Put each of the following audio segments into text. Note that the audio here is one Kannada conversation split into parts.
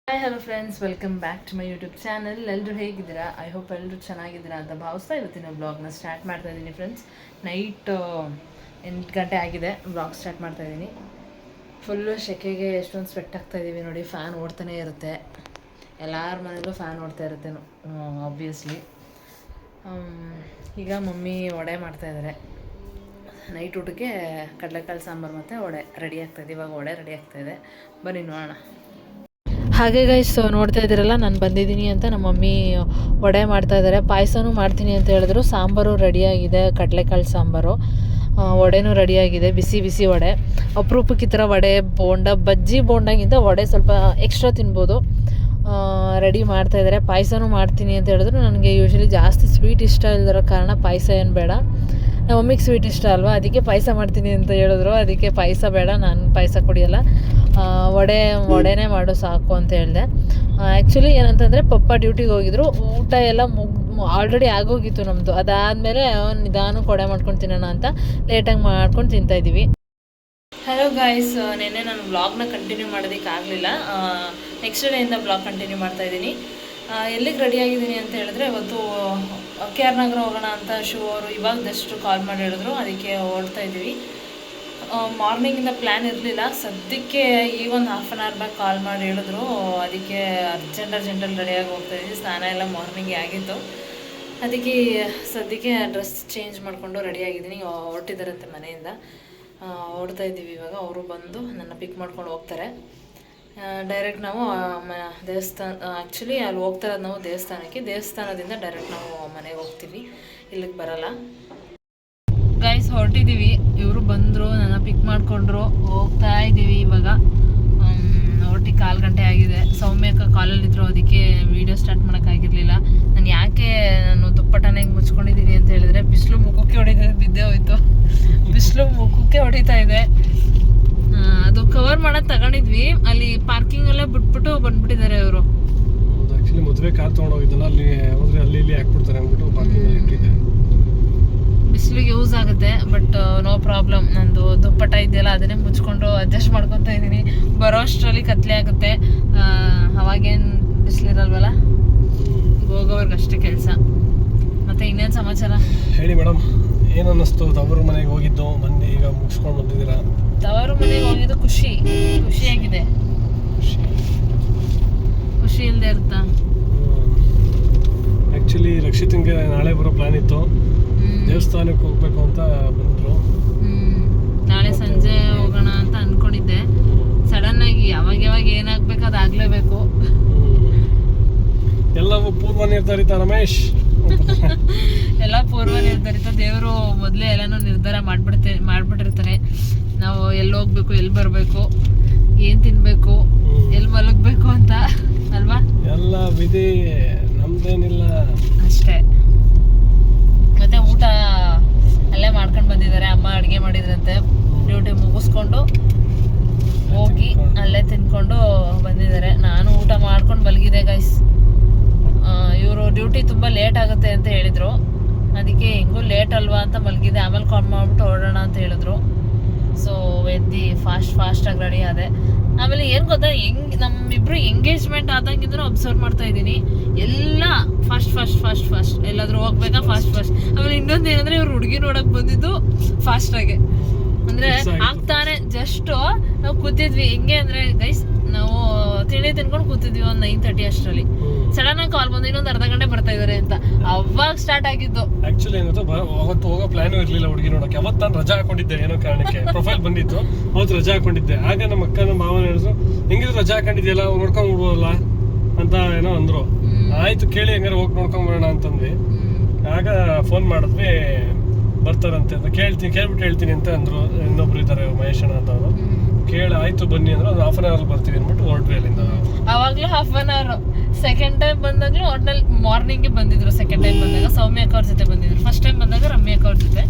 Hi hello friends, welcome back to my YouTube channel. ಎಲ್ಲರೂ ಹೇಗಿದ್ದೀರಾ? ಐ ಹೋಪ್ ಎಲ್ಲರೂ ಚೆನ್ನಾಗಿದ್ದೀರಾ ಅಂತ ಭಾವಿಸ್ತಾ ಇವತ್ತಿನ ಬ್ಲಾಗ್ನ ಸ್ಟಾರ್ಟ್ ಮಾಡ್ತಾ ಇದ್ದೀನಿ ಫ್ರೆಂಡ್ಸ್. ನೈಟ್ 8 ಗಂಟೆ ಆಗಿದೆ, ಬ್ಲಾಗ್ ಸ್ಟಾರ್ಟ್ ಮಾಡ್ತಾ ಇದ್ದೀನಿ. ಫುಲ್ಲು ಸೆಕೆಗೆ ಎಷ್ಟೊಂದು ಸ್ವೆಟ್ ಆಗ್ತಾ ಇದ್ದೀವಿ ನೋಡಿ. ಫ್ಯಾನ್ ಓಡ್ತಾನೆ ಇರುತ್ತೆ, ಎಲ್ಲರ ಮನೇಲೂ ಫ್ಯಾನ್ ಓಡ್ತಾ ಇರುತ್ತೆ ಆಬ್ವಿಯಸ್ಲಿ. ಈಗ ಮಮ್ಮಿ ವಡೆ ಮಾಡ್ತಾಯಿದ್ದಾರೆ. ನೈಟ್ ಊಟಕ್ಕೆ ಕಡಲೆಕಾಳು ಸಾಂಬಾರು ಮತ್ತು ವಡೆ ರೆಡಿ ಆಗ್ತಾಯಿದೆ. ಇವಾಗ ವಡೆ ರೆಡಿ ಆಗ್ತಾಯಿದೆ, ಬನ್ನಿ ನೋಡೋಣ. ಹಾಗೆ ಗೈಸ್, ನೋಡ್ತಾ ಇದ್ದೀರಲ್ಲ, ನಾನು ಬಂದಿದ್ದೀನಿ ಅಂತ ನಮ್ಮ ಮಮ್ಮಿ ವಡೆ ಮಾಡ್ತಾಯಿದ್ದಾರೆ. ಪಾಯಸನೂ ಮಾಡ್ತೀನಿ ಅಂತ ಹೇಳಿದ್ರು. ಸಾಂಬಾರು ರೆಡಿಯಾಗಿದೆ, ಕಡಲೆಕಾಳು ಸಾಂಬಾರು. ವಡೆನೂ ರೆಡಿಯಾಗಿದೆ, ಬಿಸಿ ಬಿಸಿ ವಡೆ. ಅಪರೂಪಕ್ಕೆ ಈ ಥರ ವಡೆ, ಬೋಂಡ, ಬಜ್ಜಿ ಬೋಂಡಾಗಿಂತ ವಡೆ ಸ್ವಲ್ಪ ಎಕ್ಸ್ಟ್ರಾ ತಿನ್ಬೋದು. ರೆಡಿ ಮಾಡ್ತಾಯಿದ್ದಾರೆ. ಪಾಯಸನೂ ಮಾಡ್ತೀನಿ ಅಂತ ಹೇಳಿದ್ರು. ನನಗೆ ಯೂಶ್ವಲಿ ಜಾಸ್ತಿ ಸ್ವೀಟ್ ಇಷ್ಟ ಇಲ್ದಿರೋ ಕಾರಣ ಪಾಯಸ ಏನು ಬೇಡ. ನಮ್ಮ ಮಮ್ಮಿಗೆ ಸ್ವೀಟ್ ಇಷ್ಟ ಅಲ್ವಾ, ಅದಕ್ಕೆ ಪಾಯಸ ಮಾಡ್ತೀನಿ ಅಂತ ಹೇಳಿದ್ರು. ಅದಕ್ಕೆ ಪಾಯಸ ಬೇಡ, ನಾನು ಪಾಯಸ ಕುಡಿಯೋಲ್ಲ, ವಡೆನೇ ಮಾಡು ಸಾಕು ಅಂತ ಹೇಳಿದೆ. ಆ್ಯಕ್ಚುಲಿ ಏನಂತಂದರೆ ಪಪ್ಪ ಡ್ಯೂಟಿಗೆ ಹೋಗಿದ್ರು. ಊಟ ಎಲ್ಲ ಆಲ್ರೆಡಿ ಆಗೋಗಿತ್ತು ನಮ್ಮದು. ಅದಾದಮೇಲೆ ನಿಧಾನಕ್ಕೆ ವಡೆ ಮಾಡ್ಕೊಂಡು ತಿನ್ನೋಣ ಅಂತ ಲೇಟಾಗಿ ಮಾಡ್ಕೊಂಡು ತಿಂತಾಯಿದ್ದೀವಿ. ಹಲೋ ಗಾಯ್ಸ್, ನೆನ್ನೆ ನಾನು ವ್ಲಾಗ್ನ ಕಂಟಿನ್ಯೂ ಮಾಡೋದಕ್ಕಾಗಲಿಲ್ಲ. ನೆಕ್ಸ್ಟ್ ಡೇಯಿಂದ ವ್ಲಾಗ್ ಕಂಟಿನ್ಯೂ ಮಾಡ್ತಾಯಿದ್ದೀನಿ. ಎಲ್ಲಿಗೆ ರೆಡಿಯಾಗಿದ್ದೀನಿ ಅಂತ ಹೇಳಿದ್ರೆ, ಇವತ್ತು ಕೆ ಆರ್ ನಗರ ಹೋಗೋಣ ಅಂತ ಶಿವ ಅವರು ಇವಾಗ ಜಸ್ಟ್ ಕಾಲ್ ಮಾಡಿ ಹೇಳಿದ್ರು. ಅದಕ್ಕೆ ಹೊರಡ್ತಾ ಇದ್ದೀವಿ. ಮಾರ್ನಿಂಗಿಂದ ಪ್ಲ್ಯಾನ್ ಇರಲಿಲ್ಲ. ಸದ್ಯಕ್ಕೆ ಈ ಒಂದು ಹಾಫ್ ಆನ್ ಅವರ್ ಬ್ಯಾಕ್ ಕಾಲ್ ಮಾಡಿ ಹೇಳಿದ್ರು. ಅದಕ್ಕೆ ಅರ್ಜೆಂಟಲ್ಲಿ ರೆಡಿಯಾಗಿ ಹೋಗ್ತಾಯಿದ್ವಿ. ಸ್ನಾನ ಎಲ್ಲ ಮಾರ್ನಿಂಗೇ ಆಗಿತ್ತು. ಅದಕ್ಕೆ ಸದ್ಯಕ್ಕೆ ಡ್ರೆಸ್ ಚೇಂಜ್ ಮಾಡಿಕೊಂಡು ರೆಡಿಯಾಗಿದ್ದೀನಿ. ಹೊರಟಿದ್ದಾರಂತೆ ಮನೆಯಿಂದ. ಹೊರಡ್ತಾ ಇದ್ದೀವಿ ಇವಾಗ. ಅವರು ಬಂದು ನನ್ನ ಪಿಕ್ ಮಾಡ್ಕೊಂಡು ಹೋಗ್ತಾರೆ. ಡೈರೆಕ್ಟ್ ನಾವು ದೇವಸ್ಥಾನ, ಆ್ಯಕ್ಚುಲಿ ಅಲ್ಲಿ ಹೋಗ್ತಾ ಇರೋದು ನಾವು ದೇವಸ್ಥಾನದಿಂದ ಡೈರೆಕ್ಟ್ ನಾವು ಮನೆಗೆ ಹೋಗ್ತೀವಿ, ಇಲ್ಲಿಗೆ ಬರಲ್ಲ. ಗೈಸ್, ಹೊರಟಿದ್ದೀವಿ. ಇವರು ಬಂದರು, ನನ್ನ ಪಿಕ್ ಮಾಡಿಕೊಂಡ್ರು. ಹೋಗ್ತಾ ಇದ್ದೀವಿ ಇವಾಗ. ಹೊರಟಿ 4 ಗಂಟೆ ಆಗಿದೆ. ಸೌಮ್ಯಕ್ಕ ಕಾಲಲ್ಲಿದ್ದರು, ಅದಕ್ಕೆ ವೀಡಿಯೋ ಸ್ಟಾರ್ಟ್ ಮಾಡೋಕ್ಕಾಗಿರಲಿಲ್ಲ. ನಾನು ದುಪ್ಪಟ್ಟನೆ ಮುಚ್ಕೊಂಡಿದ್ದೀನಿ ಅಂತ ಹೇಳಿದ್ರೆ, ಬಿಸಿಲು ಮುಖಕ್ಕೆ ಹೊಡಿತಿದೆ, ಬಿದ್ದೇ ಹೋಯ್ತು. ಬಿಸಿಲು ಮುಖಕ್ಕೆ ಹೊಡಿತಾ ಇದೆ. ಅದು ಕವರ್ ಮಾಡೋದು ತಗೊಂಡಿದ್ವಿ, ಅಲ್ಲಿ ಪಾರ್ಕಿಂಗಲ್ಲೇ ಬಿಟ್ಬಿಟ್ಟು ಬಂದ್ಬಿಟ್ಟಿದ್ದಾರೆ ಇವರು. ಆ್ಯಕ್ಚುಲಿ ಮದುವೆ ಕಾರ್ ತೊಗೊಂಡೋಗಿದ್ದಲ್ಲ, ಅಲ್ಲಿ ಹೋದ್ರೆ ಅಲ್ಲಿ ಇಲ್ಲಿ ಹಾಕ್ಬಿಡ್ತಾರೆ ಅಂದ್ಬಿಟ್ಟು ಪಾರ್ಕಿಂಗಲ್ಲಿ ಇಟ್ಟಿದ್ದೆ. ಬಿಸಿಲಿಗೆ ಯೂಸ್ ಆಗುತ್ತೆ, ಬಟ್ ನೋ ಪ್ರಾಬ್ಲಮ್. ನಂದು ದುಪ್ಪಟ್ಟ ಇದೆಯಲ್ಲ, ಅದನ್ನೇ ಮುಚ್ಕೊಂಡು ಅಡ್ಜಸ್ಟ್ ಮಾಡ್ಕೊತಾ ಇದ್ದೀನಿ. ಬರೋ ಅಷ್ಟರಲ್ಲಿ ಕತ್ಲೆ ಆಗುತ್ತೆ, ಅವಾಗೇನು ಬಿಸಿಲಿರಲ್ವಲ್ಲ. ಹೋಗೋವರೆಗೆ ಅಷ್ಟೇ ಕೆಲಸ. ಮತ್ತೆ ಇನ್ನೇನು ಸಮಾಚಾರ ಹೇಳಿ ಮೇಡಮ್, ಏನು ಅನ್ನಿಸ್ತು? ತವರು ಮನೆಗೆ ಹೋಗಿದ್ದು ಬಂದು ಈಗ ಮುಗಿಸ್ಕೊಂಡು ಬಂದಿದ್ದೀರಾ? ತವರು ಮನೆಗೆ ಹೋಗಿದ್ದು ಖುಷಿಯಾಗಿದೆ. ಖುಷಿ ಇಲ್ಲದೆ ಇರುತ್ತಾ? ಆ್ಯಕ್ಚುಲಿ ರಕ್ಷಿತಂಗೆ ನಾಳೆ ಬರೋ ಪ್ಲ್ಯಾನ್ ಇತ್ತು. ದೇವಸ್ಥಾನಕ್ಕೆ ಹೋಗ್ಬೇಕು ಅಂತ ಬಂದರು. ನಾಳೆ ಸಂಜೆ ಹೋಗೋಣ ಅಂತ ಅಂದ್ಕೊಂಡಿದ್ದೆ. ಸಡನ್ನಾಗಿ ಯಾವಾಗ ಏನಾಗಬೇಕು ಅದಾಗಲೇಬೇಕು. ಎಲ್ಲವೂ ಪೂರ್ವ ನಿರ್ಧರಿತ ರಮೇಶ್. ಎಲ್ಲ ಪೂರ್ವ ನಿರ್ಧರಿತ. ದೇವರು ಮೊದಲೇ ಎಲ್ಲನೂ ನಿರ್ಧಾರ ಮಾಡಿಬಿಟ್ಟಿರ್ತಾರೆ. ನಾವು ಎಲ್ಲಿ ಹೋಗ್ಬೇಕು, ಎಲ್ಲಿ ಬರಬೇಕು, ಏನು ತಿನ್ನಬೇಕು, ಎಲ್ಲಿ ಮಲಗಬೇಕು ಅಂತ ಅಲ್ವಾ? ಎಲ್ಲ ವಿಧಿ, ನಮ್ದೇನಿಲ್ಲ ಅಷ್ಟೇ. ಮತ್ತೆ ಊಟ ಅಲ್ಲೇ ಮಾಡ್ಕೊಂಡು ಬಂದಿದ್ದಾರೆ. ಅಮ್ಮ ಅಡುಗೆ ಮಾಡಿದ್ರಂತೆ. ಡ್ಯೂಟಿ ಮುಗಿಸ್ಕೊಂಡು ಹೋಗಿ ಅಲ್ಲೇ ತಿನ್ಕೊಂಡು ಬಂದಿದ್ದಾರೆ. ನಾನು ಊಟ ಮಾಡ್ಕೊಂಡು ಮಲಗಿದೆ ಗೈಸ್. ಇವರು ಡ್ಯೂಟಿ ತುಂಬ ಲೇಟ್ ಆಗುತ್ತೆ ಅಂತ ಹೇಳಿದರು. ಅದಕ್ಕೆ ಹೆಂಗೂ ಲೇಟ್ ಅಲ್ವಾ ಅಂತ ಮಲಗಿದೆ. ಆಮೇಲೆ ಕಾಲ್ ಮಾಡಿಬಿಟ್ಟು ಹೊರಡೋಣ ಅಂತ ಹೇಳಿದ್ರು. ಸೊ ಎದ್ದು ಫಾಸ್ಟಾಗಿ ರೆಡಿ ಆದೆ. ಆಮೇಲೆ ಏನು ಗೊತ್ತಾ, ನಮ್ಮಿಬ್ರು ಎಂಗೇಜ್ಮೆಂಟ್ ಆದಂಗಿದ್ರು ಅಬ್ಸರ್ವ್ ಮಾಡ್ತಾ ಇದ್ದೀನಿ. ಎಲ್ಲ ಫಾಸ್ಟ್ ಎಲ್ಲಾದರೂ ಹೋಗ್ಬೇಕಾ ಫಾಸ್ಟ್. ಆಮೇಲೆ ಇನ್ನೊಂದು ಏನಂದರೆ, ಇವ್ರು ಹುಡುಗಿ ನೋಡೋಕೆ ಬಂದಿದ್ದು ಫಾಸ್ಟಾಗೆ. ಅಂದರೆ ಆಗ್ತಾನೆ ಜಸ್ಟು ನಾವು ಕೂತಿದ್ವಿ. ಹೆಂಗೆ ಅಂದರೆ ಗೈಸ್, ನಾವು ತಿಂಡಿ ತಿನ್ಕೊಂಡು ಕೂತಿದ್ವಿ ಒಂದು 9:30 ಅಷ್ಟರಲ್ಲಿ. ಸಡನ್ನಾಗಿ ಕಾಲ್ ಬಂದು ಇನ್ನೊಂದು ಅರ್ಧ ಗಂಟೆ ಬರ್ತಾ ಇದ್ದಾರೆ ಅಂತ. ಅವಾಗ ಸ್ಟಾರ್ಟ್ ಆಗಿದ್ದು. ಆಕ್ಚುಲಿ ಏನಂತ, ಅವತ್ತು ಹೋಗೋ ಪ್ಲಾನು ಇರಲಿಲ್ಲ ಹುಡುಗಿ ನೋಡೋಕೆ. ಅವತ್ತು ನಾನು ರಜಾ ಹಾಕೊಂಡಿದ್ದೆ, ಏನೋ ಕಾರಣಕ್ಕೆ ಪ್ರೊಫೈಲ್ ಬಂದಿತ್ತು. ಅವತ್ತು ರಜಾ ಹಾಕೊಂಡಿದ್ದೆ. ಆಗ ನಮ್ಮ ಅಕ್ಕನ ಮಾವನ ಹೇಳಿದ್ರು, ಹೆಂಗಿದ್ರು ರಜಾ ಹಾಕೊಂಡಿದ್ಯಲ್ಲ, ನೋಡ್ಕೊಂಡು ಬಿಡ್ಬೋದಲ್ಲ ಅಂತ ಏನೋ ಅಂದರು. ಆಯ್ತು ಕೇಳಿ, ಹೆಂಗಾರ ಹೋಗಿ ನೋಡ್ಕೊಂಬರೋಣ ಅಂತಂದ್ವಿ. ಆಗ ಫೋನ್ ಮಾಡಿದ್ವಿ, ಬರ್ತಾರಂತೆ ಅಂತ. ಕೇಳ್ಬಿಟ್ಟು ಹೇಳ್ತೀನಿ ಅಂತ ಅಂದರು. ಇನ್ನೊಬ್ರು ಇದ್ದಾರೆ, ಮಹೇಶಣ್ಣ ಅಂತ ಅವರು. ಆಯ್ತು ಬನ್ನಿ ಅಂದ್ರೆ ಒಂದು ಹಾಫ್ ಆನ್ ಅವರ್ ಬರ್ತೀವಿ ಅಂದ್ಬಿಟ್ಟು ಹೊರಟ್ವಿ ಅಲ್ಲಿಂದ. ಅವಾಗಲೂ half an hour. Second time ಬಂದಾಗಲೂ ಒಟ್ನಲ್ಲಿ ಮಾರ್ನಿಂಗ್ಗೆ ಬಂದಿದ್ರು. ಸೆಕೆಂಡ್ ಟೈಮ್ ಬಂದಾಗ ಸೌಮ್ಯ ಅಕ್ಕ ಅವ್ರ ಜೊತೆ ಬಂದಿದ್ರು. ಫಸ್ಟ್ ಟೈಮ್ ಬಂದಾಗ ರಮ್ಯ ಅಕ್ಕ ಅವ್ರ ಜೊತೆ.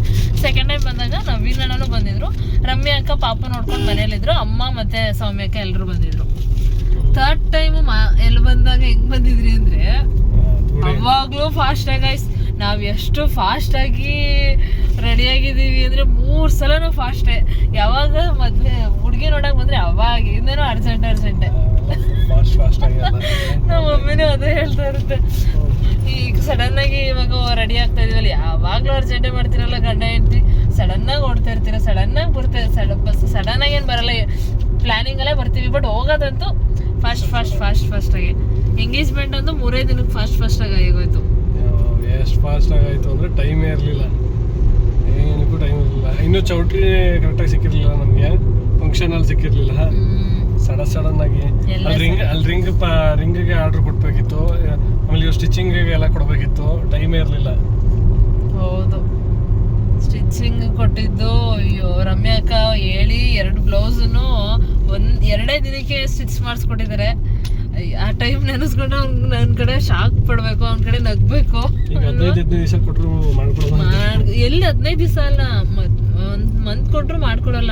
ಸೆಕೆಂಡ್ ಟೈಮ್ ಬಂದಾಗ ನವೀನ್ ಅಣ್ಣನೂ ಬಂದಿದ್ರು. ರಮ್ಯ ಅಕ್ಕ ಪಾಪ ನೋಡ್ಕೊಂಡು ಮನೇಲಿದ್ರು. ಅಮ್ಮ ಮತ್ತೆ ಸೌಮ್ಯ ಅಕ್ಕ ಎಲ್ಲರೂ ಬಂದಿದ್ರು. ಥರ್ಡ್ ಟೈಮ್ ಎಲ್ಲಿ ಬಂದಾಗ ಹೆಂಗ್ ಬಂದಿದ್ರಿ ಅಂದ್ರೆ, ಅವಾಗಲೂ ಫಾಸ್ಟಾಗಿ ಗೈಸ್. ನಾವು ಎಷ್ಟು ಫಾಸ್ಟಾಗಿ ರೆಡಿಯಾಗಿದ್ದೀವಿ ಅಂದರೆ 3 ಸಲನೂ ಫಾಸ್ಟೇ. ಯಾವಾಗ ಮೊದಲೇ ಹುಡುಗಿ ನೋಡೋಕೆ ಬಂದರೆ ಅವಾಗ ಇನ್ನೇನೋ ಅರ್ಜೆಂಟೇ. ಫಾಸ್ಟ್ ಆಗಿ ನಮ್ಮ ಮಮ್ಮಿನೂ ಅದೇ ಹೇಳ್ತಾ ಇರುತ್ತೆ. ಈಗ ಸಡನ್ ಆಗಿ ಇವಾಗ ರೆಡಿ ಆಗ್ತಾ ಇದೀವಲ್ಲ, ಯಾವಾಗ್ಲೂ ಅರ್ಜೆಂಟೇ ಮಾಡ್ತಿರಲ್ಲ ಗಂಡ ಹೆಂಡತಿ, ಸಡನ್ ಆಗಿ ಓಡ್ತಾ ಇರ್ತೀರ, ಸಡನ್ ಆಗಿ ಬರ್ತಾರೆ, ಸಡನ್ ಆಗಿ ಏನು ಬರಲ್ಲ, ಪ್ಲಾನಿಂಗ್ ಅಲ್ಲೇ ಬರ್ತೀವಿ. ಬಟ್ ಹೋಗೋದಂತೂ ಫಾಸ್ಟ್ ಆಗಿ. ಎಂಗೇಜ್ಮೆಂಟ್ ಅಂತೂ 3 ದಿನಕ್ಕೆ ಫಾಸ್ಟ್ ಆಗಿ ಆಗೋಯ್ತು. ಎಷ್ಟು ಫಾಸ್ಟ್ ಆಗಾಯ್ತು ಅಂದ್ರೆ ಟೈಮೇ ಇರಲಿಲ್ಲ, ಏನಕ್ಕೂ ಟೈಮ್ ಇರಲಿಲ್ಲ. ಇನ್ನೂ ಚೌಟ್ರಿ ಕರೆಕ್ಟಾಗಿ ಸಿಕ್ಕಿರಲಿಲ್ಲ ನಮಗೆ, ಫಂಕ್ಷನ್ ಅಲ್ಲಿ ಸಿಕ್ಕಿರಲಿಲ್ಲ. ಸಡನ್ ಆಗಿ ಅಲ್ಲಿ ರಿಂಗ್ಗೆ ಆರ್ಡರ್ ಕೊಡ್ಬೇಕಿತ್ತು, ಆಮೇಲೆ ಸ್ಟಿಚಿಂಗಿಗೆ ಎಲ್ಲ ಕೊಡಬೇಕಿತ್ತು, ಟೈಮೇ ಇರಲಿಲ್ಲ. ಹೌದು, ಸ್ಟಿಚಿಂಗ್ ಕೊಟ್ಟಿದ್ದು ಅಯ್ಯೋ ರಮ್ಯಾ ಅಕ್ಕ ಹೇಳಿ 2 ಬ್ಲೌಸನ್ನು 2 ದಿನಕ್ಕೆ ಸ್ಟಿಚ್ ಮಾಡಿಸ್ಕೊಟ್ಟಿದ್ದಾರೆ. ಆ ಟೈಮ್ ನೆನೆಸ್ಕೊಂಡು ನನ್ನ ಕಡೆ ಶಾಕ್ ಪಡ್ಬೇಕು, ಅವ್ನ ಕಡೆ ನಗ್ಬೇಕು. ಎಲ್ಲಿ 15 ದಿವಸ ಅಲ್ಲ, 1 ಮಂತ್ ಕೊಟ್ಟರು ಮಾಡ್ಕೊಡಲ್ಲ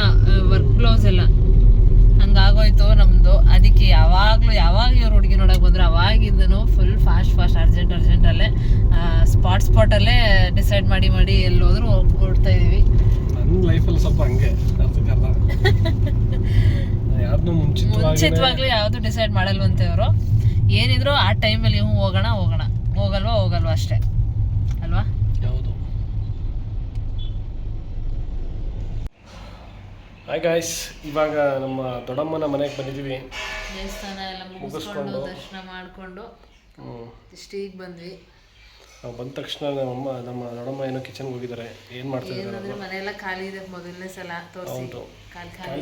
ವರ್ಕ್ ಬ್ಲೌಸ್ ಎಲ್ಲ. ಹಂಗಾಗೋಯ್ತು ನಮ್ದು. ಅದಕ್ಕೆ ಯಾವಾಗ ಇವ್ರು ಹುಡುಗಿ ನೋಡಕ್ ಬಂದ್ರು ಅವಾಗಿಂದನು ಫುಲ್ ಫಾಸ್ಟ್ ಅರ್ಜೆಂಟಲ್ಲೇ ಸ್ಪಾಟಲ್ಲೇ ಡಿಸೈಡ್ ಮಾಡಿ ಎಲ್ಲೋದ್ರು ಹೊರಡ್ತಾ ಇದೀವಿ. ನನ್ನ ಲೈಫಲ್ಲಿ ಸ್ವಲ್ಪ ಹಂಗೆ ಯಾರನ್ನೂ ಮುಂಚಿತವಾಗ್ಲೂ ಯಾವುದು ಡಿಸೈಡ್ ಮಾಡಲ್ವಂತೆ ಅವರು. ಏನಿದ್ರು ಆ ಟೈಮಲ್ಲಿ ಹೋಗಲ್ವಾ ಅಷ್ಟೇ ಅಲ್ವಾ. ಹೌದು. ಹಾಯ್ ಗಾಯ್ಸ್, ಇವಾಗ ನಮ್ಮ ದೊಡ್ಡಮ್ಮನ ಮನೆಗೆ ಬಂದಿದ್ದೀವಿ. ದೇವಸ್ಥಾನ ಎಲ್ಲ ಮುಗಿಸ್ಕೊಂಡು ದರ್ಶನ ಮಾಡಿಕೊಂಡು ಇಷ್ಟೀಗ ಬಂದ್ವಿ. ನಾವು ಬಂದ ತಕ್ಷಣ ನಮ್ಮ ದೊಡ್ಡಮ್ಮ ಏನೋ ಕಿಚನ್ಗೆ ಹೋಗಿದ್ದಾರೆ. ಏನು ಮಾಡ್ತಿದ್ದಾರೆ, ಮನೆಯೆಲ್ಲ ಖಾಲಿ ಇದೆ, ಮೊದಲನೇ ಸಲ ತೋರಿಸಿ.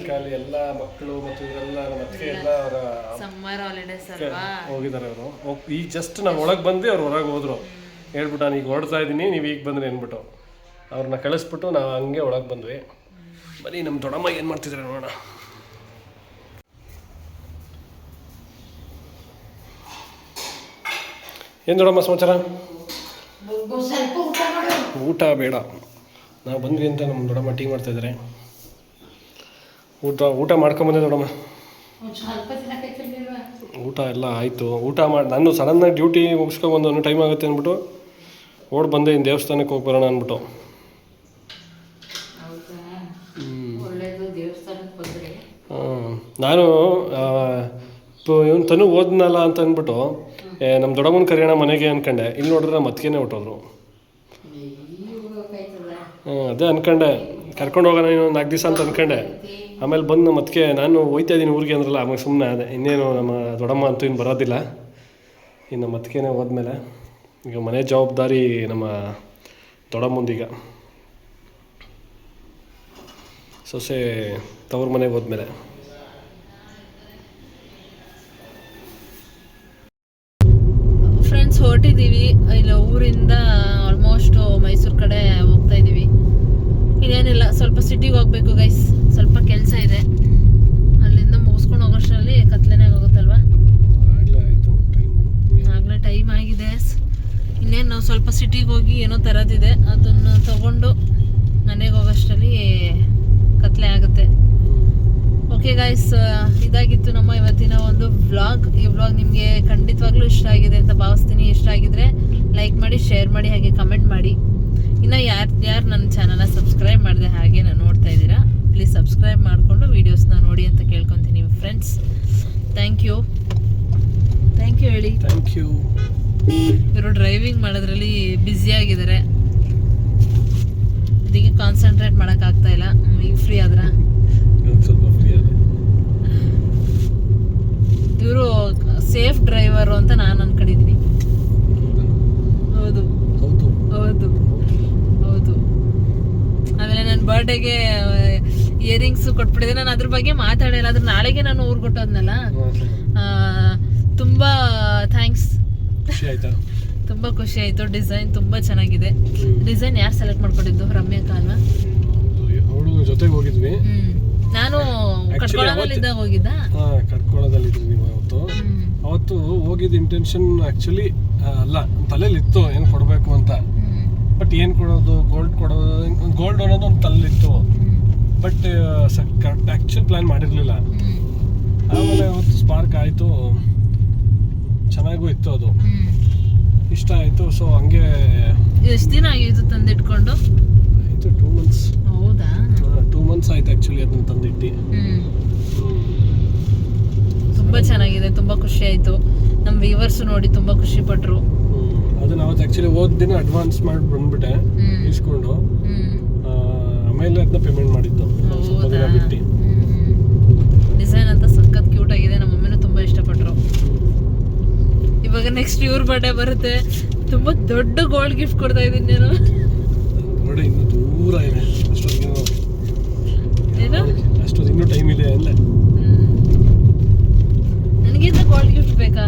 ಖಾಲಿ ಎಲ್ಲ ಮಕ್ಕಳು ಮತ್ತು ಇವರೆಲ್ಲ ನಮ್ಮ ಅತ್ತಿಗೆ ಎಲ್ಲ ಅವರ ಸಮ್ಮರ್ ಹಾಲಿಡೇಸ್ ಅಲ್ವಾ ಹೋಗಿದ್ದಾರೆ ಅವರು. ಈಗ ಜಸ್ಟ್ ನಾವು ಒಳಗೆ ಬಂದು ಅವ್ರು ಹೊರಗೆ ಹೋದ್ರು. ಹೇಳ್ಬಿಟ್ಟು ನಾನು ಈಗ ಹೊರಡ್ತಾ ಇದ್ದೀನಿ, ನೀವು ಈಗ ಬಂದ್ರಿ ಅಂದ್ಬಿಟ್ಟು ಅವ್ರನ್ನ ಕಳಿಸ್ಬಿಟ್ಟು ನಾವು ಹಂಗೆ ಒಳಗೆ ಬಂದ್ವಿ. ಬರೀ ನಮ್ಮ ದೊಡ್ಡಮ್ಮ ಏನು ಮಾಡ್ತಿದ್ದಾರೆ ನೋಡೋಣ. ಏನು ದೊಡ್ಡಮ್ಮ ಸಮಾಚಾರ? ಊಟ ಬೇಡ, ನಾವು ಬಂದ್ವಿ ಅಂತ ನಮ್ಮ ದೊಡ್ಡಮ್ಮ ಟೀ ಮಾಡ್ತಾಯಿದ್ದಾರೆ. ಊಟ ಮಾಡ್ಕೊಂಬಂದೆ ದೊಡ್ಡಮ್ಮ. ಊಟ ಎಲ್ಲ ಆಯಿತು. ಊಟ ಮಾಡಿ ನಾನು ಸಡನ್ನಾಗಿ ಡ್ಯೂಟಿ ಮುಗಿಸ್ಕೊಂಬಂದು ಇನ್ನೂ ಟೈಮ್ ಆಗುತ್ತೆ ಅಂದ್ಬಿಟ್ಟು ಓಡ್ ಬಂದೆ. ಇನ್ನು ದೇವಸ್ಥಾನಕ್ಕೆ ಹೋಗಿ ಬರೋಣ ಅಂದ್ಬಿಟ್ಟು. ನಾನು ಇವನು ತನು ಓದ್ನಲ್ಲ ಅಂತ ಅಂದ್ಬಿಟ್ಟು ನಮ್ಮ ದೊಡ್ಡಮ್ಮನ ಕರೆಯೋಣ ಮನೆಗೆ ಅಂದ್ಕೊಂಡೆ. ಇಲ್ಲಿ ನೋಡಿದ್ರೆ ನಮ್ಮ ಅತ್ತಿಗೆನೇ ಹೊಟ್ಟೋದ್ರು. ಅದೇ ಅಂದ್ಕೊಂಡೆ ಕರ್ಕೊಂಡು ಹೋಗೋಣ ಇನ್ನೊಂದು 4 ದಿವಸ ಅಂತ ಅಂದ್ಕೊಂಡೆ. ಆಮೇಲೆ ಬಂದು ನಮ್ಮ ಅತ್ತಿಗೆ ನಾನು ಹೋಯ್ತಾ ಇದ್ದೀನಿ ಊರಿಗೆ ಅಂದ್ರಲ್ಲ, ಆಮೇಲೆ ಸುಮ್ಮನೆ ಅದೇ ಇನ್ನೇನು ನಮ್ಮ ದೊಡ್ಡಮ್ಮ ಅಂತೂ ಇನ್ನು ಬರೋದಿಲ್ಲ. ಇನ್ನು ನಮ್ಮ ಅತ್ತಿಗೆನೇ ಹೋದ್ಮೇಲೆ ಈಗ ಮನೆ ಜವಾಬ್ದಾರಿ ನಮ್ಮ ದೊಡ್ಡಮ್ಮಂದೀಗ. ಸೊಸೆ ತವ್ರ ಮನೆಗೆ ಹೋದ್ಮೇಲೆ. ಫ್ರೆಂಡ್ಸ್ ಹೊರಟಿದ್ದೀವಿ. ಇಲ್ಲ ಊರಿಂದ ಆಲ್ಮೋಸ್ಟ್ ಮೈಸೂರು ಕಡೆ ಹೋಗ್ತಾ ಇದ್ದೀವಿ. ಇನ್ನೇನಿಲ್ಲ, ಸ್ವಲ್ಪ ಸಿಟಿಗೆ ಹೋಗ್ಬೇಕು ಗೈಸ್, ಸ್ವಲ್ಪ ಕೆಲಸ ಇದೆ. ಅಲ್ಲಿಂದ ಮುಗಿಸ್ಕೊಂಡು ಹೋಗೋಷ್ಟರಲ್ಲಿ ಕತ್ಲೆನೇ ಆಗೋಗುತ್ತಲ್ವಾ. ಆಗಲೇ ಟೈಮ್ ಆಗಿದೆ. ಇನ್ನೇನು ನಾವು ಸ್ವಲ್ಪ ಸಿಟಿಗೆ ಹೋಗಿ ಏನೋ ತರೋದಿದೆ, ಅದನ್ನು ತಗೊಂಡು ಮನೆಗೆ ಹೋಗೋಷ್ಟರಲ್ಲಿ ಕತ್ಲೆ ಆಗುತ್ತೆ. ಓಕೆ ಗೈಸ್, ಇದಾಗಿತ್ತು ನಮ್ಮ ಇವತ್ತಿನ ಒಂದು ವ್ಲಾಗ್. ಈ ವ್ಲಾಗ್ ನಿಮಗೆ ಖಂಡಿತವಾಗ್ಲೂ ಇಷ್ಟ ಆಗಿದೆ ಅಂತ ಭಾವಿಸ್ತೀನಿ. ಇಷ್ಟ ಆಗಿದ್ರೆ ಲೈಕ್ ಮಾಡಿ, ಶೇರ್ ಮಾಡಿ, ಹಾಗೆ ಕಮೆಂಟ್ ಮಾಡಿ. ಇನ್ನು ಯಾರು ನನ್ನ ಚಾನಲ್ನ ಸಬ್ಸ್ಕ್ರೈಬ್ ಮಾಡಿದೆ ಹಾಗೆ ನಾನು ನೋಡ್ತಾ ಇದ್ದೀರಾ, ಪ್ಲೀಸ್ ಸಬ್ಸ್ಕ್ರೈಬ್ ಮಾಡಿಕೊಂಡು ವೀಡಿಯೋಸ್ನ ನೋಡಿ ಅಂತ ಕೇಳ್ಕೊತೀನಿ ಫ್ರೆಂಡ್ಸ್. ಥ್ಯಾಂಕ್ ಯು ಹೇಳಿ. Thank you. ಇವರು ಡ್ರೈವಿಂಗ್ ಮಾಡೋದ್ರಲ್ಲಿ ಬ್ಯುಸಿಯಾಗಿದ್ದಾರೆ, ಅದಕ್ಕೆ ಕಾನ್ಸಂಟ್ರೇಟ್ ಮಾಡೋಕ್ಕಾಗ್ತಾ ಇಲ್ಲ. ಈಗ ಫ್ರೀ ಆದ್ರ ಸ್ವಲ್ಪ ಫ್ರೀ ಆದ. ಇವರು ಸೇಫ್ ಡ್ರೈವರು ಅಂತ ನಾನು ಅನ್ಕೊಂಡಿದ್ದೀನಿ. ಹೌದು. ಆಮೇಲೆ ನನ್ನ ಬರ್ಡೇಗೆ ಇಯರಿಂಗ್ಸ್ ಕೊಟ್ಬಿಟ್ಟಿದೆ. ನಾನು ಅದ್ರ ಬಗ್ಗೆ ಮಾತಾಡಿಲ್ಲ, ಅದ್ರ ನಾಳೆಗೆ ನಾನು ಊರಿಗೆ ಕೊಟ್ಟೋದ್ನಲ್ಲ. ತುಂಬ ಥ್ಯಾಂಕ್ಸ್, ತುಂಬ ಖುಷಿ ಆಯಿತು. ಡಿಸೈನ್ ತುಂಬ ಚೆನ್ನಾಗಿದೆ. ಡಿಸೈನ್ ಯಾರು ಸೆಲೆಕ್ಟ್ ಮಾಡ್ಕೊಂಡಿದ್ದು? ರಮ್ಯಾ ಅಲ್ವಾ? ಜೊತೆಗೆ ಹೋಗಿದ್ವಿ. ನಾನು ಕಟ್ಕೊಳ್ಳೋದಲ್ಲಿದ್ದಾಗ ಹೋಗಿದ್ದ. ಕಟ್ಕೊಳ್ಳೋದಲ್ಲಿದ್ವಿ ನೀವು ಅವತ್ತು ಹೋಗಿದ್ದ ಇಂಟೆನ್ಷನ್ ಆ್ಯಕ್ಚುಲಿ ಅಲ್ಲ, ತಲೆಯಲ್ಲಿ ಇತ್ತು ಏನು ಕೊಡಬೇಕು ಅಂತ. ಬಟ್ ಏನು ಕೊಡೋದು, ಗೋಲ್ಡ್ ಅನ್ನೋದು ಒಂದು ತಲೆಲಿತ್ತು. ಬಟ್ ಕರೆಕ್ಟ್ ಆ್ಯಕ್ಚುಲಿ ಪ್ಲ್ಯಾನ್ ಮಾಡಿರಲಿಲ್ಲ. ಆಮೇಲೆ ಅವತ್ತು ಸ್ಪಾರ್ಕ್ ಆಯಿತು, ಚೆನ್ನಾಗೂ ಇತ್ತು, ಅದು ಇಷ್ಟ ಆಯಿತು. ಸೊ ಹಂಗೆ. ಎಷ್ಟು ದಿನ ಆಗಿತ್ತು ತಂದಿಟ್ಕೊಂಡು? ಆಯಿತು 2 months. ಹೌದಾ? 2 months ಆಯ್ತು ಆ್ಯಕ್ಚುಲಿ ಅದನ್ನ ತಂದಿಟ್ಟು. ತುಂಬ ಚೆನ್ನಾಗಿದೆ, ತುಂಬ ಖುಷಿ ಆಯಿತು. ನಮ್ಮ ವ್ಯೂವರ್ಸ್ ನೋಡಿ ತುಂಬ ಖುಷಿ ಪಟ್ಟರು. ಅದನ್ನ ಅವತ್ತು ಆ್ಯಕ್ಚುಲಿ ದಿನ ಅಡ್ವಾನ್ಸ್ ಮಾಡಿ ಬಂದ್ಬಿಟ್ಟೆ ಇಸ್ಕೊಂಡು, ಆಮೇಲೆ ಅದನ್ನ ಪೇಮೆಂಟ್ ಮಾಡಿದ್ದು ಸ್ವಲ್ಪ ದಿನ ಬಿಟ್ಟು. ಡಿಸೈನ್ ಅಂತ ಸಖತ್ ಕ್ಯೂಟ್ ಆಗಿದೆ, ನಮ್ಮ ಮಮ್ಮಿನೂ ತುಂಬ ಇಷ್ಟಪಟ್ಟರು. ಇವಾಗ ನೆಕ್ಸ್ಟ್ ಇವ್ರ ಬರ್ಡೇ ಬರುತ್ತೆ, ತುಂಬ ದೊಡ್ಡ ಗೋಲ್ಡ್ ಗಿಫ್ಟ್ ಕೊಡ್ತಾ ಇದ್ದೀನಿ ನಾನು. ಬರ್ಡೇ ಇನ್ನೂ ದೂರ ಇದೆ, ಅಷ್ಟೊತ್ತಿಗೆ ಏನು ಅಷ್ಟೊತ್ತಿಗೆ ಇನ್ನೂ ಟೈಮ್ ಇದೆ ಅಲ್ಲ. ನನಗಿಂತ ಗೋಲ್ಡ್ ಗಿಫ್ಟ್ ಬೇಕಾ?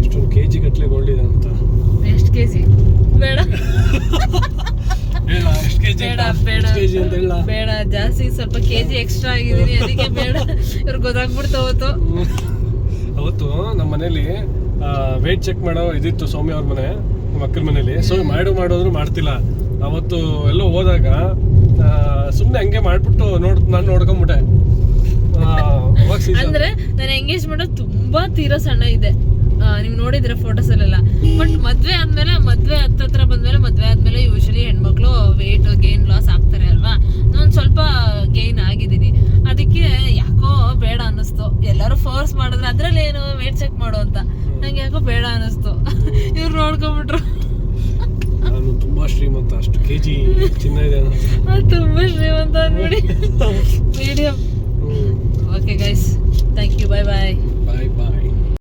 ಇಷ್ಟೊಂದು ಕೆಜಿ ಗಟ್ಟಲೆ ಗೋಲ್ಡ್ ಇದೆ ಅಂತ. ಎಷ್ಟು ಕೆಜಿ ಬೇಡ, ಎಷ್ಟು ಕೆಜಿ ಬೇಡ ಬೇಡ ಕೆಜಿ ಅಂತ ಹೇಳ ಬೇಡ, ಜಾಸ್ತಿ ಸ್ವಲ್ಪ ಕೆಜಿ ಎಕ್ಸ್ಟ್ರಾ ಆಗಿದ್ದೀನಿ, ಅದಕ್ಕೆ ಬೇಡ. ಇವ್ರು ಗೊತ್ತಾಗ್ಬಿಡ್ತು ಅವತ್ತು. ಅವತ್ತು ನಮ್ಮ ಮನೇಲಿ ವೇಟ್ ಚೆಕ್ ಮಾಡೋ ಇದಿತ್ತು, ಸೌಮ್ಯ ಅವ್ರ ಮನೆ, ನಮ್ಮ ಅಕ್ಕನ ಮನೇಲಿ. ಸೊ ಮಾಡೋದ್ರು ಮಾಡ್ತಿಲ್ಲ. ಅವತ್ತು ಎಲ್ಲೋ ಹೋದಾಗ ಸುಮ್ಮನೆ ಹಂಗೆ ಮಾಡ್ಬಿಟ್ಟು ನಾನು ನೋಡ್ಕೊಂಬಿಟ್ಟೆ. ಅಂದ್ರೆ ನನ್ನ ಎಂಗೇಜ್ಮೆಂಟ್ ತುಂಬಾ ತೀರಾ ಸಣ್ಣ ಇದೆ, ನೀವು ನೋಡಿದ್ರೆ ಫೋಟೋಸ್ ಅಲ್ಲೆಲ್ಲ. ಬಟ್ ಮದ್ವೆ ಹತ್ರ ಬಂದ್ಮೇಲೆ, ಮದ್ವೆ ಆದ್ಮೇಲೆ ಯೂಶಲಿ ಹೆಣ್ಮಕ್ಳು ವೇಟ್ ಗೇನ್ ಲಾಸ್ ಆಗ್ತಾರೆ ಅಲ್ವಾ. ನಾನು ಸ್ವಲ್ಪ ಗೇನ್ ಆಗಿದ್ದೀನಿ, ಅದಕ್ಕೆ ಯಾಕೋ ಬೇಡ ಅನ್ನಿಸ್ತು. ಎಲ್ಲರೂ ಫೋರ್ಸ್ ಮಾಡಿದ್ರೆ ಅದ್ರಲ್ಲಿ ಏನು ವೇಟ್ ಚೆಕ್ ಮಾಡು ಅಂತ, ನಂಗೆ ಯಾಕೋ ಬೇಡ ಅನ್ನಿಸ್ತು. ಇವ್ರು ನೋಡ್ಕೊಂಡ್ಬಿಟ್ರು. ನಾನು ತುಂಬಾ ಶ್ರೀಮಂತ, ಅಷ್ಟು ಕೆಜಿ ಚಿನ್ನ ಇದೆ, ತುಂಬಾ ಶ್ರೀಮಂತ ಅಂದ್ಬಿಡಿ. Medium. Okay guys, thank you, bye bye. Bye bye.